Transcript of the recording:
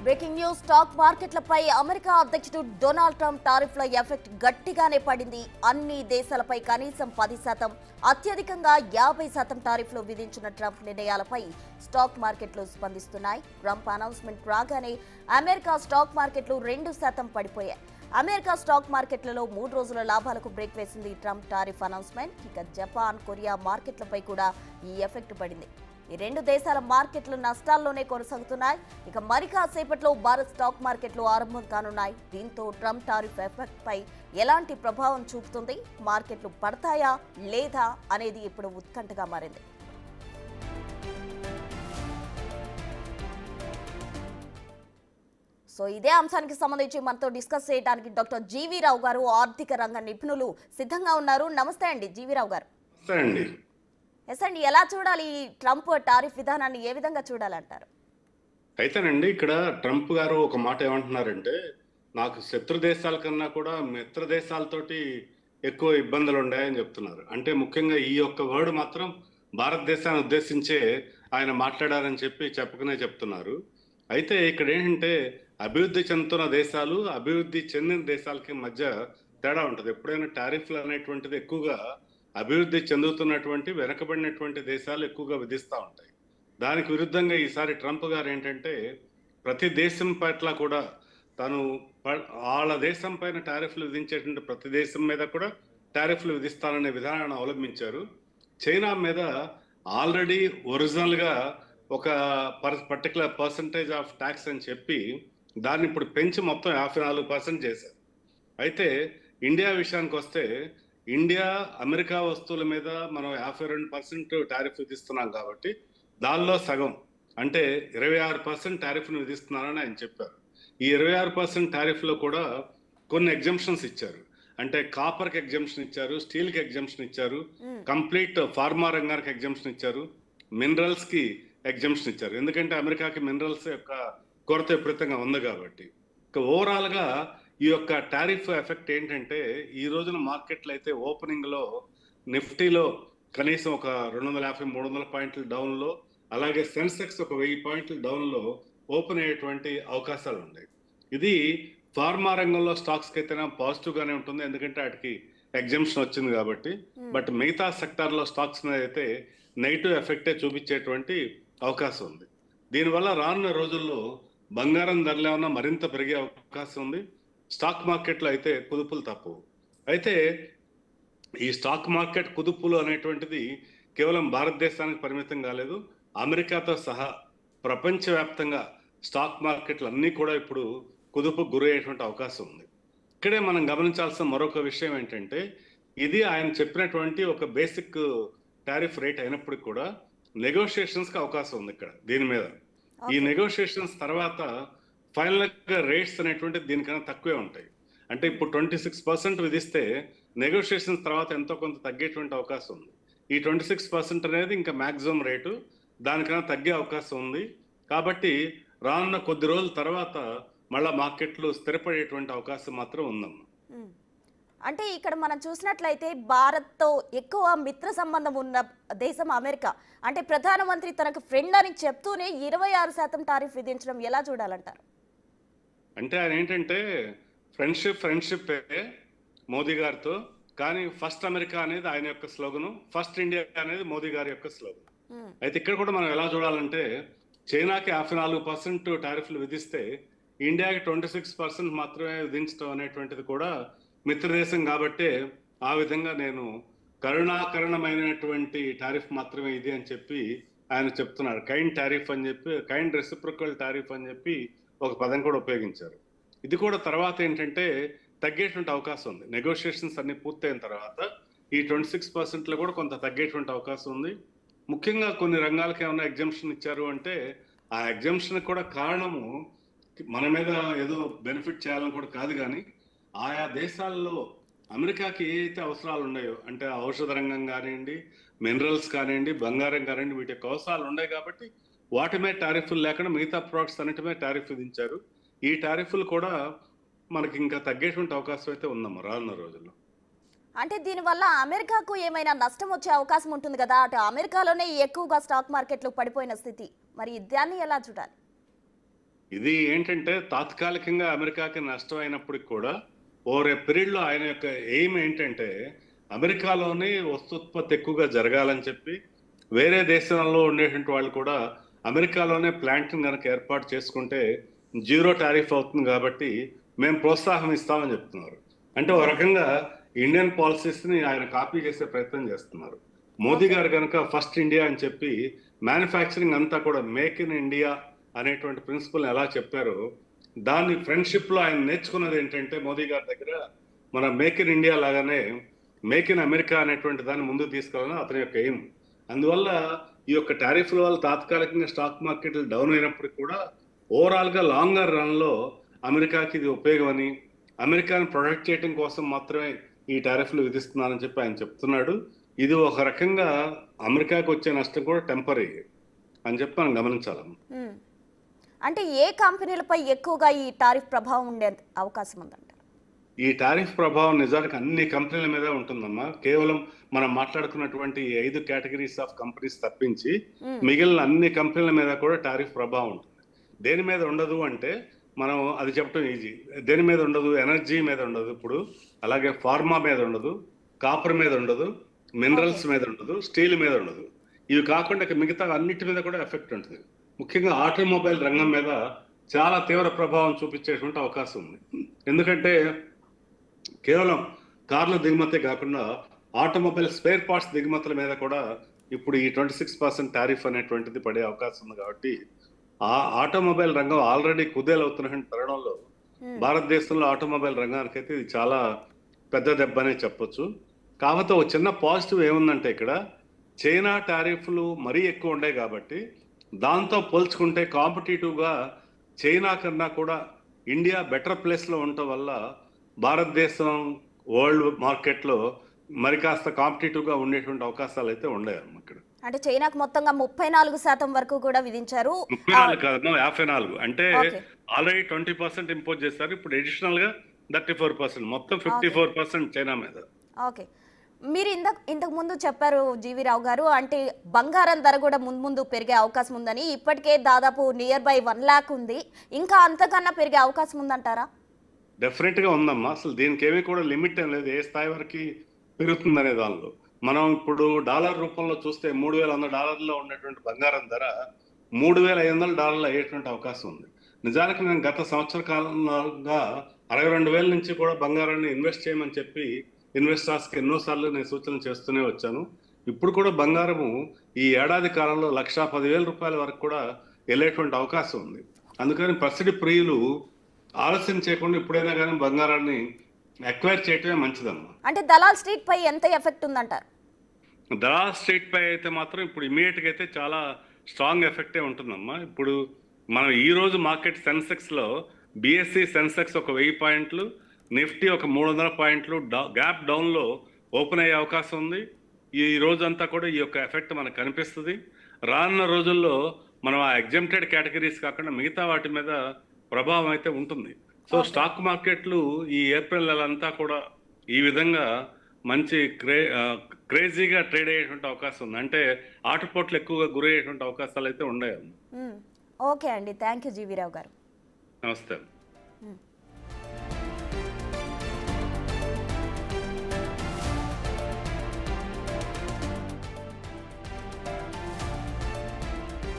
Breaking news stock మార్కెట్లపై America అధ్యక్షుడు Donald Trump టారిఫ్ల effect గట్టిగానే పడింది. అన్ని దేశాలపై కనీసం 10%, అత్యధికంగా 50% టారిఫ్లు విధించిన ట్రంప్ నిర్ణయాలపై స్టాక్ మార్కెట్లు స్పందిస్తున్నాయి. ట్రంప్ అనౌన్స్మెంట్ రాగానే అమెరికా స్టాక్ మార్కెట్లు 2% పడిపోయాయి. అమెరికా స్టాక్ మార్కెట్లలో 3 రోజుల లాభాలకు బ్రేక్ వేసింది ట్రంప్ టారిఫ్ అనౌన్స్మెంట్. ఇక జపాన్, కొరియా మార్కెట్లపై కూడా ఈ ఎఫెక్ట్ పడింది. ఈ రెండు దేశాల మార్కెట్లు నష్టాల్లోనే కొనసాగుతున్నాయి. ఇక మరి కాసేపట్లో భారత్ స్టాక్ మార్కెట్లు ఆరంభం కానున్నాయి. దీంతో ట్రంప్ టారిఫ్ ఎఫెక్ట్ పై ఎలాంటి ప్రభావం చూపుతుంది, మార్కెట్లు పడతాయా లేదా అనేది ఇప్పుడు ఉత్కంఠగా మారింది. సో ఇదే అంశానికి సంబంధించి మనతో డిస్కస్ చేయడానికి డాక్టర్ జీవీ రావు గారు, ఆర్థిక రంగ నిపుణులు సిద్ధంగా ఉన్నారు. నమస్తే అండి జీవీ రావు గారు. ఎస్ అండి, ఎలా చూడాలి ఈ ట్రంప్ టారిఫ్ విధానాన్ని, ఏ విధంగా చూడాలంటారు? అయితేనండి ఇక్కడ ట్రంప్ గారు ఒక మాట ఏమంటున్నారంటే, నాకు శత్రు దేశాల కన్నా కూడా మిత్ర దేశాలతోటి ఎక్కువ ఇబ్బందులు ఉన్నాయని చెప్తున్నారు. అంటే ముఖ్యంగా ఈ యొక్క వర్డ్ మాత్రం భారతదేశాన్ని ఉద్దేశించే ఆయన మాట్లాడారని చెప్పకనే చెప్తున్నారు. అయితే ఇక్కడ ఏంటంటే అభివృద్ధి చెందుతున్న దేశాలు, అభివృద్ధి చెందిన దేశాలకి మధ్య తేడా ఉంటుంది. ఎప్పుడైనా టారిఫ్లు అనేటువంటిది ఎక్కువగా అభివృద్ధి చెందుతున్నటువంటి వెనకబడినటువంటి దేశాలు ఎక్కువగా విధిస్తూ ఉంటాయి. దానికి విరుద్ధంగా ఈసారి ట్రంప్ గారు ఏంటంటే ప్రతి దేశం పట్ల కూడా తను వాళ్ళ దేశం పైన టారిఫ్లు విధించేటువంటి ప్రతి దేశం మీద కూడా టారిఫ్లు విధిస్తాననే విధానాన్ని అవలంబించారు. చైనా మీద ఆల్రెడీ ఒరిజినల్గా ఒక పర్టికులర్ పర్సంటేజ్ ఆఫ్ ట్యాక్స్ అని చెప్పి దాన్ని ఇప్పుడు పెంచి మొత్తం 54% చేశారు. అయితే ఇండియా విషయానికి వస్తే ఇండియా అమెరికా వస్తువుల మీద మనం 52% టారిఫ్ విధిస్తున్నాం కాబట్టి దానిలో సగం అంటే 26% టారిఫ్ను విధిస్తున్నారని ఆయన చెప్పారు. ఈ 26% టారిఫ్లో కూడా కొన్ని ఎగ్జంప్షన్స్ ఇచ్చారు. అంటే కాపర్కి ఎగ్జంప్షన్ ఇచ్చారు, స్టీల్కి ఎగ్జంప్షన్ ఇచ్చారు, కంప్లీట్ ఫార్మా రంగానికి ఎగ్జంప్షన్ ఇచ్చారు, మినరల్స్కి ఎగ్జంప్షన్ ఇచ్చారు. ఎందుకంటే అమెరికాకి మినరల్స్ యొక్క కొరత విపరీతంగా ఉంది కాబట్టి. ఇక ఓవరాల్గా ఈ యొక్క టారిఫ్ ఎఫెక్ట్ ఏంటంటే ఈ రోజున మార్కెట్లు అయితే ఓపెనింగ్లో నిఫ్టీలో కనీసం ఒక 250-300 పాయింట్ల డౌన్లో, అలాగే సెన్సెక్స్ ఒక 1000 పాయింట్ల డౌన్లో ఓపెన్ అయ్యేటువంటి అవకాశాలు ఉన్నాయి. ఇది ఫార్మా రంగంలో స్టాక్స్కి అయితేనే పాజిటివ్గానే ఉంటుంది, ఎందుకంటే వాటికి ఎగ్జంప్షన్ వచ్చింది కాబట్టి. బట్ మిగతా సెక్టార్లో స్టాక్స్ మీద అయితే నెగిటివ్ ఎఫెక్టే చూపించేటువంటి అవకాశం ఉంది. దీనివల్ల రానున్న రోజుల్లో బంగారం ధరలు ఏమన్నా మరింత పెరిగే అవకాశం ఉంది. స్టాక్ మార్కెట్లో అయితే కుదుపులు తప్పవు. అయితే ఈ స్టాక్ మార్కెట్ కుదుపులు అనేటువంటిది కేవలం భారతదేశానికి పరిమితం కాలేదు, అమెరికాతో సహా ప్రపంచవ్యాప్తంగా స్టాక్ మార్కెట్లు అన్నీ కూడా ఇప్పుడు కుదుపు గురయ్యేటువంటి అవకాశం ఉంది. ఇక్కడే మనం గమనించాల్సిన మరొక విషయం ఏంటంటే, ఇది ఆయన చెప్పినటువంటి ఒక బేసిక్ టారిఫ్ రేట్ అయినప్పటికీ కూడా నెగోషియేషన్స్కి అవకాశం ఉంది ఇక్కడ దీని మీద. ఈ నెగోషియేషన్స్ తర్వాత ఫైనల్గా రేట్స్ అనేటువంటి దీనికన్నా తక్కువే ఉంటాయి. అంటే ఇప్పుడు 26% విధిస్తే నెగోషియేషన్స్ తర్వాత ఎంతో కొంత తగ్గేటువంటి అవకాశం ఉంది. ఈ 26% అనేది ఇంకా మ్యాక్సిమం రేటు, దానికన్నా తగ్గే అవకాశం ఉంది. కాబట్టి రానున్న కొద్ది రోజుల తర్వాత మళ్ళా మార్కెట్లు స్థిరపడేటువంటి అవకాశం మాత్రం ఉందమ్మా. అంటే ఇక్కడ మనం చూసినట్లయితే భారత్తో ఎక్కువ మిత్ర సంబంధం ఉన్న దేశం అమెరికా. అంటే ప్రధానమంత్రి తనకు ఫ్రెండ్ అని చెప్తూనే 26% టారిఫ్ విధించడం ఎలా చూడాలంటారు? అంటే ఆయన ఏంటంటే ఫ్రెండ్షిప్ మోదీ గారితో, కానీ ఫస్ట్ అమెరికా అనేది ఆయన యొక్క స్లోగను, ఫస్ట్ ఇండియా అనేది మోదీ గారి యొక్క స్లోగన్. అయితే ఇక్కడ కూడా మనం ఎలా చూడాలంటే చైనాకి 54% టారిఫ్లు విధిస్తే ఇండియాకి 26% మాత్రమే విధించడం అనేటువంటిది కూడా మిత్రదేశం కాబట్టే ఆ విధంగా నేను కరుణాకరణమైనటువంటి టారిఫ్ మాత్రమే ఇది అని చెప్పి ఆయన చెప్తున్నారు. కైండ్ టారిఫ్ అని చెప్పి, కైండ్ రెసిప్రొకల్ టారిఫ్ అని చెప్పి ఒక పదం కూడా ఉపయోగించారు. ఇది కూడా తర్వాత ఏంటంటే తగ్గేటువంటి అవకాశం ఉంది. నెగోషియేషన్స్ అన్ని పూర్తయిన తర్వాత ఈ 26%లో కూడా కొంత తగ్గేటువంటి అవకాశం ఉంది. ముఖ్యంగా కొన్ని రంగాలకి ఏమైనా ఎగ్జంప్షన్ ఇచ్చారు అంటే ఆ ఎగ్జంప్షన్ కూడా కారణము మన మీద ఏదో బెనిఫిట్ చేయాలని కూడా కాదు, కానీ ఆయా దేశాల్లో అమెరికాకి ఏ అయితే అవసరాలు ఉన్నాయో, అంటే ఔషధ రంగం కానివ్వండి, మినరల్స్ కానివ్వండి, బంగారం కానివ్వండి, వీటి యొక్క అవసరాలు ఉన్నాయి కాబట్టి వాటి మీద టారిఫ్లు లేకుండా మిగతా ప్రొడక్ట్స్ అన్నిటి మీద టారిఫ్ విధించారు. ఈ టారిఫ్లు కూడా మనకి ఇంకా తగ్గేటువంటి అవకాశం అయితే ఉందమ్మా రానున్న రోజుల్లో. అంటే దీనివల్ల అమెరికాకు ఏమైనా నష్టం వచ్చే అవకాశం ఉంటుంది కదా? అటు అమెరికాలోనే ఎక్కువగా స్టాక్ మార్కెట్లు పడిపోయిన స్థితి, మరి దాన్ని ఎలా చూడాలి? ఇది ఏంటంటే తాత్కాలికంగా అమెరికాకి నష్టం అయినప్పటికి కూడా ఓవర్ ఏ పీరియడ్ లో ఆయన యొక్క ఎయిమ్ ఏంటంటే అమెరికాలోనే వస్తోత్పత్తి ఎక్కువగా జరగాలని చెప్పి వేరే దేశాల్లో ఉండేటువంటి వాళ్ళు కూడా అమెరికాలోనే ప్లాంట్ కనుక ఏర్పాటు చేసుకుంటే జీరో టారిఫ్ అవుతుంది కాబట్టి మేము ప్రోత్సాహం ఇస్తామని చెప్తున్నారు. అంటే ఒక రకంగా ఇండియన్ పాలసీస్ ని ఆయన కాపీ చేసే ప్రయత్నం చేస్తున్నారు. మోదీ గారు కనుక ఫస్ట్ ఇండియా అని చెప్పి మ్యానుఫ్యాక్చరింగ్ అంతా కూడా మేక్ ఇన్ ఇండియా అనేటువంటి ప్రిన్సిపల్ ఎలా చెప్పారో దాన్ని ఫ్రెండ్షిప్ లో ఆయన నేర్చుకున్నది ఏంటంటే మోదీ గారి దగ్గర మన మేక్ ఇన్ ఇండియా లాగానే మేక్ ఇన్ అమెరికా అనేటువంటి దాన్ని ముందుకు తీసుకెళ్ళాలని అతని యొక్క ఎయిమ్. అందువల్ల ఈ యొక్క టారిఫ్ల వల్ల తాత్కాలికంగా స్టాక్ మార్కెట్లు డౌన్ అయినప్పటికీ కూడా ఓవరాల్ గా లాంగర్ రన్ లో అమెరికాకి ఇది ఉపయోగమని అమెరికాను ప్రొటెక్ట్ చేయడం కోసం మాత్రమే ఈ టారిఫ్లు విధిస్తున్నారని చెప్పి ఆయన చెప్తున్నాడు. ఇది ఒక రకంగా అమెరికాకు వచ్చే నష్టం కూడా టెంపరీ అని చెప్పి మనం గమనించాలి. అంటే ఏ కంపెనీలపై ఎక్కువగా ఈ టారిఫ్ ప్రభావం ఉండే అవకాశం ఉందంట? ఈ టారిఫ్ ప్రభావం నిజానికి అన్ని కంపెనీల మీద ఉంటుందమ్మా. కేవలం మనం మాట్లాడుకున్నటువంటి 5 కేటగిరీస్ ఆఫ్ కంపెనీస్ తప్పించి మిగిలిన అన్ని కంపెనీల మీద కూడా టారిఫ్ ప్రభావం ఉంటుంది. దేని మీద ఉండదు అంటే మనం అది చెప్పడం ఈజీ. దేని మీద ఉండదు? ఎనర్జీ మీద ఉండదు ఇప్పుడు, అలాగే ఫార్మా మీద ఉండదు, కాపర్ మీద ఉండదు, మినరల్స్ మీద ఉండదు, స్టీల్ మీద ఉండదు. ఇవి కాకుండా మిగతా అన్నిటి మీద కూడా ఎఫెక్ట్ ఉంటుంది. ముఖ్యంగా ఆటోమొబైల్ రంగం మీద చాలా తీవ్ర ప్రభావం చూపించేటువంటి అవకాశం ఉంది. ఎందుకంటే కేవలం కార్ల దిగుమతే కాకుండా ఆటోమొబైల్ స్పేర్ పార్ట్స్ దిగుమతుల మీద కూడా ఇప్పుడు ఈ 26% టారిఫ్ అనేటువంటిది పడే అవకాశం ఉంది. కాబట్టి ఆ ఆటోమొబైల్ రంగం ఆల్రెడీ కుదేలవుతున్న తరుణంలో భారతదేశంలో ఆటోమొబైల్ రంగానికి అయితే ఇది చాలా పెద్ద దెబ్బ అనే చెప్పొచ్చు. కాకపోతే ఒక చిన్న పాజిటివ్ ఏముందంటే ఇక్కడ చైనా టారిఫ్లు మరీ ఎక్కువ ఉండే కాబట్టి దాంతో పోల్చుకుంటే కాంపిటేటివ్ గా చైనా కన్నా కూడా ఇండియా బెటర్ ప్లేస్ లో ఉండటం వల్ల భారతదేశం వరల్డ్ మార్కెట్ లో మరి కాస్త కాంపిటేటివ్ గా ఉండేటువంటి అవకాశాలు అయితే ఉండేవి ఇక్కడ. అంటే చైనాకు మొత్తంగా 34% వరకు కూడా విధించారు. 34 కాదమ్మా, 54. అంటే ఆల్రెడీ 20% ఇంపోజ్ చేస్తారు. ఇప్పుడు అడిషనల్ గా 34%, మొత్తం 54% చైనా మీద. ఓకే, మీరు ఇంతకు ముందు చెప్పారు జీవి రావు గారు, అంటే బంగారం ధర కూడా ముందు పెరిగే అవకాశం ఉందని. ఇప్పటికే దాదాపు నియర్ బై 1 lakh ఉంది. ఇంకా అంతకన్నా పెరిగే అవకాశం ఉందంటారా? డెఫినెట్ గా ఉందమ్మా. అసలు దీనికి ఏమీ కూడా లిమిట్ ఏం లేదు, ఏ స్థాయి వరకు పెరుగుతుందనే దానిలో. మనం ఇప్పుడు డాలర్ రూపంలో చూస్తే $3,100 ఉన్నటువంటి బంగారం ధర $3,500 అయ్యేటువంటి అవకాశం ఉంది. నిజానికి నేను గత సంవత్సర కాలంగా 62,000 నుంచి కూడా బంగారాన్ని ఇన్వెస్ట్ చేయమని చెప్పి ఇన్వెస్టర్స్కి ఎన్నోసార్లు నేను సూచన చేస్తూనే వచ్చాను. ఇప్పుడు కూడా బంగారము ఈ ఏడాది కాలంలో ₹1,10,000 వరకు కూడా వెళ్ళేటువంటి అవకాశం ఉంది. అందుకని పసిడి ప్రియులు ఆలస్యం చేయకుండా ఇప్పుడైనా కానీ బంగారాన్ని అక్వైర్ చేయటమే మంచిదమ్మా. అంటే దలాల్ స్ట్రీట్ పై ఎంత ఎఫెక్ట్ ఉందంటారు? దలాల్ స్ట్రీట్ పై అయితే మాత్రం ఇప్పుడు ఇమీడియట్ గా అయితే చాలా స్ట్రాంగ్ ఎఫెక్టే ఉంటుందమ్మా. ఇప్పుడు మనం ఈ రోజు మార్కెట్ సెన్సెక్స్ లో బిఎస్సి సెన్సెక్స్ ఒక 1000 పాయింట్లు, నిఫ్టీ ఒక 300 పాయింట్లు గ్యాప్ డౌన్ లో ఓపెన్ అయ్యే అవకాశం ఉంది. ఈ రోజంతా కూడా ఈ యొక్క ఎఫెక్ట్ మనకు కనిపిస్తుంది. రానున్న రోజుల్లో మనం ఆ ఎగ్జెంప్టెడ్ కేటగిరీస్ కాకుండా మిగతా వాటి మీద ప్రభావం అయితే ఉంటుంది. సో స్టాక్ మార్కెట్లు ఈ ఏప్రిల్ నెల అంతా కూడా ఈ విధంగా మంచి క్రేజీగా ట్రేడ్ అయ్యేటువంటి అవకాశం ఉంది. అంటే ఆటుపోట్లు ఎక్కువగా గురయ్యేటువంటి అవకాశాలు అయితే ఉన్నాయి. ఓకే అండి, థ్యాంక్ యూ జీవీరావు గారు. నమస్తే.